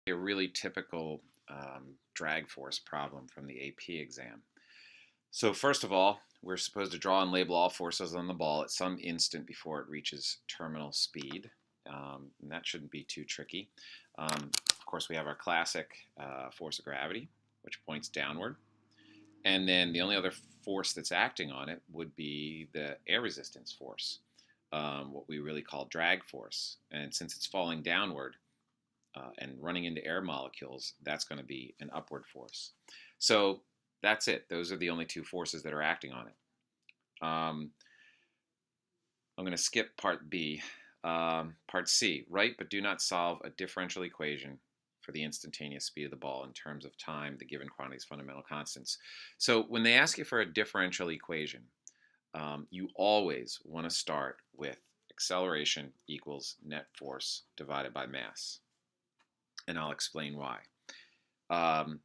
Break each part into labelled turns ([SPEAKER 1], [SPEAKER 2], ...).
[SPEAKER 1] A really typical drag force problem from the AP exam. So first of all, we're supposed to draw and label all forces on the ball at some instant before it reaches terminal speed. And that shouldn't be too tricky. Of course, we have our classic force of gravity, which points downward. And then the only other force that's acting on it would be the air resistance force, what we really call drag force. And since it's falling downward, and running into air molecules, that's going to be an upward force. So that's it. Those are the only two forces that are acting on it. I'm going to skip part B. Part C, write but do not solve a differential equation for the instantaneous speed of the ball in terms of time, the given quantity's fundamental constants. So when they ask you for a differential equation, you always want to start with acceleration equals net force divided by mass. And I'll explain why. And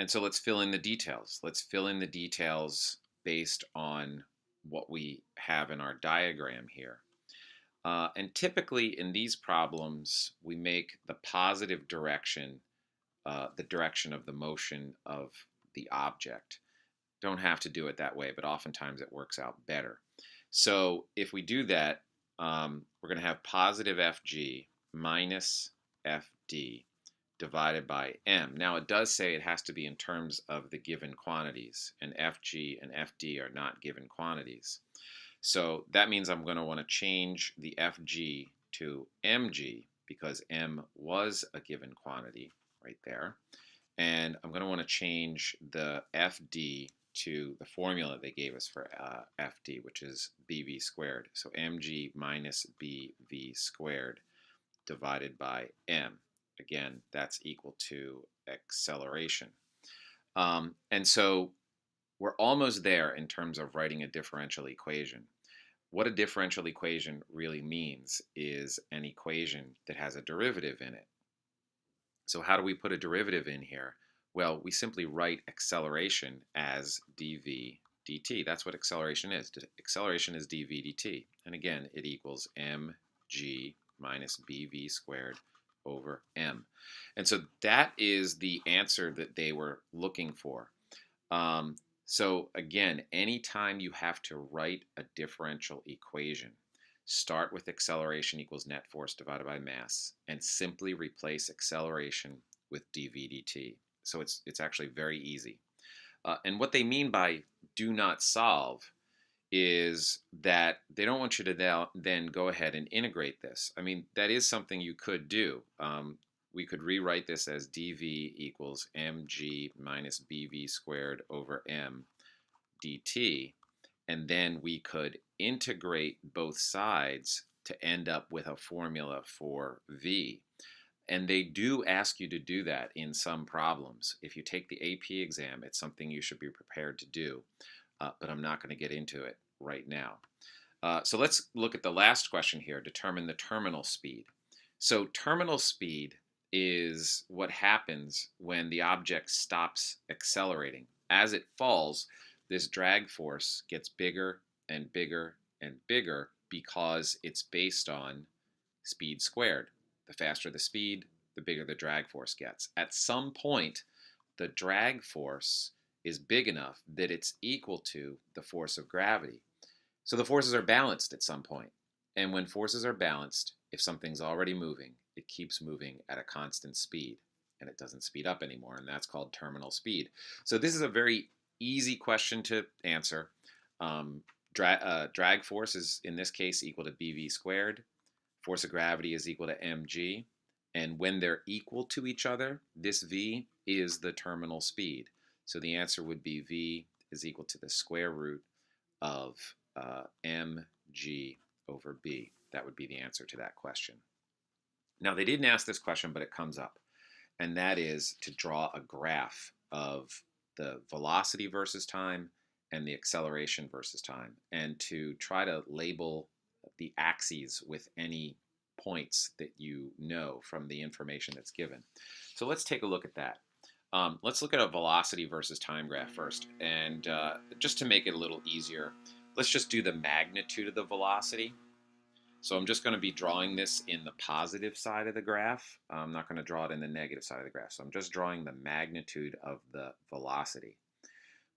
[SPEAKER 1] so let's fill in the details. Let's fill in the details based on what we have in our diagram here. And typically in these problems, we make the positive direction the direction of the motion of the object. Don't have to do it that way, but oftentimes it works out better. So if we do that, we're going to have positive Fg minus Fd divided by m. Now it does say it has to be in terms of the given quantities, and Fg and Fd are not given quantities. So that means I'm going to want to change the Fg to mg because m was a given quantity right there. And I'm going to want to change the Fd to the formula they gave us for Fd, which is bv squared. So mg minus bv squared divided by m. Again, that's equal to acceleration. And so we're almost there in terms of writing a differential equation. What a differential equation really means is an equation that has a derivative in it. So how do we put a derivative in here? Well, we simply write acceleration as dv dt. That's what acceleration is. Acceleration is dv dt. And again, it equals mg minus bv squared over m. And so that is the answer that they were looking for. So again, anytime you have to write a differential equation, start with acceleration equals net force divided by mass and simply replace acceleration with dv dt. So it's actually very easy. And what they mean by do not solve is that they don't want you to then go ahead and integrate this. I mean, that is something you could do. We could rewrite this as dv equals mg minus bv squared over m dt, and then we could integrate both sides to end up with a formula for v. And they do ask you to do that in some problems. If you take the AP exam, it's something you should be prepared to do, but I'm not going to get into it right now. So let's look at the last question here, determine the terminal speed. So terminal speed is what happens when the object stops accelerating. As it falls, this drag force gets bigger and bigger and bigger because it's based on speed squared. The faster the speed, the bigger the drag force gets. At some point, the drag force is big enough that it's equal to the force of gravity. So the forces are balanced at some point. And when forces are balanced, if something's already moving, it keeps moving at a constant speed and it doesn't speed up anymore, and that's called terminal speed. So this is a very easy question to answer. Drag force is, in this case, equal to bv squared. Force of gravity is equal to mg. And when they're equal to each other, this v is the terminal speed. So the answer would be v is equal to the square root of mg over b. That would be the answer to that question. Now, they didn't ask this question, but it comes up. And that is to draw a graph of the velocity versus time and the acceleration versus time, and to try to label the axes with any points that you know from the information that's given. So let's take a look at that. Let's look at a velocity versus time graph first. And just to make it a little easier, let's just do the magnitude of the velocity. So I'm just going to be drawing this in the positive side of the graph. I'm not going to draw it in the negative side of the graph. So I'm just drawing the magnitude of the velocity.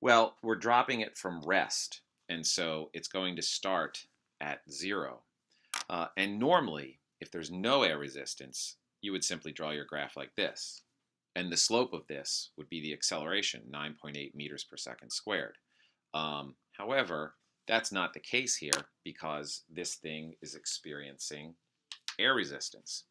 [SPEAKER 1] Well, we're dropping it from rest, and so it's going to start at 0. And normally, if there's no air resistance, you would simply draw your graph like this. And the slope of this would be the acceleration, 9.8 meters per second squared. However, that's not the case here because this thing is experiencing air resistance.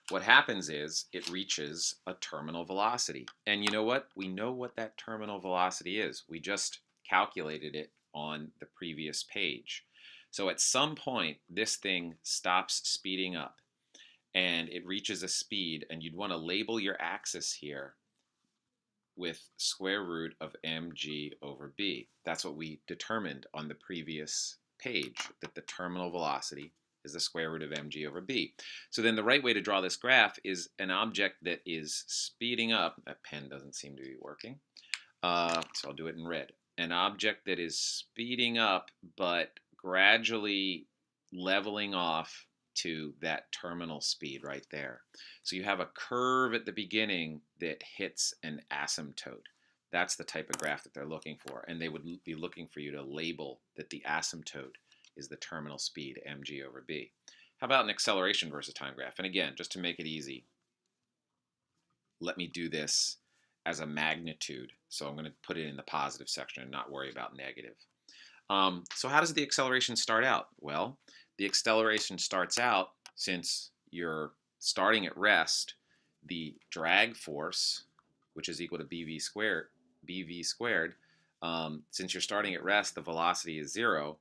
[SPEAKER 1] What happens is it reaches a terminal velocity. And you know what? We know what that terminal velocity is. We just calculated it on the previous page. So at some point, this thing stops speeding up and it reaches a speed, and you'd want to label your axis here with square root of mg over b. That's what we determined on the previous page, that the terminal velocity is the square root of mg over b. So then the right way to draw this graph is an object that is speeding up. That pen doesn't seem to be working, so I'll do it in red. An object that is speeding up but gradually leveling off to that terminal speed right there. So you have a curve at the beginning that hits an asymptote. That's the type of graph that they're looking for, and they would be looking for you to label that the asymptote is the terminal speed, mg over b. How about an acceleration versus time graph? And again, just to make it easy, let me do this as a magnitude. So I'm going to put it in the positive section and not worry about negative. So how does the acceleration start out? Well, the acceleration starts out, since you're starting at rest, the drag force, which is equal to bv squared, since you're starting at rest, the velocity is 0.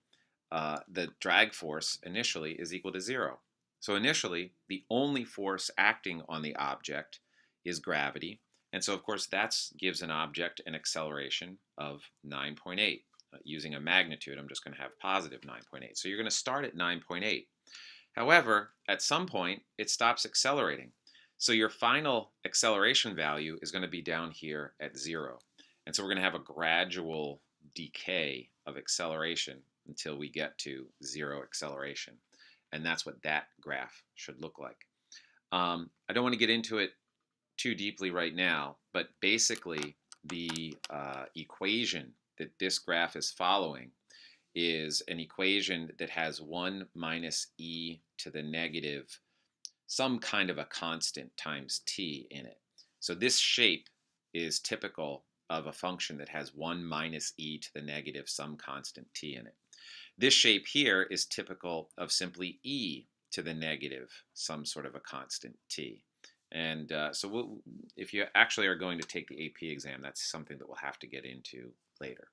[SPEAKER 1] The drag force initially is equal to 0. So initially, the only force acting on the object is gravity. And so, of course, that gives an object an acceleration of 9.8. Using a magnitude, I'm just going to have positive 9.8. So you're going to start at 9.8. However, at some point, it stops accelerating. So your final acceleration value is going to be down here at 0. And so we're going to have a gradual decay of acceleration until we get to 0 acceleration. And that's what that graph should look like. I don't want to get into it too deeply right now, but basically the equation that this graph is following is an equation that has 1 minus e to the negative some kind of a constant times t in it. So this shape is typical of a function that has 1 minus e to the negative some constant t in it. This shape here is typical of simply e to the negative some sort of a constant t. And so if you actually are going to take the AP exam, that's something that we'll have to get into later.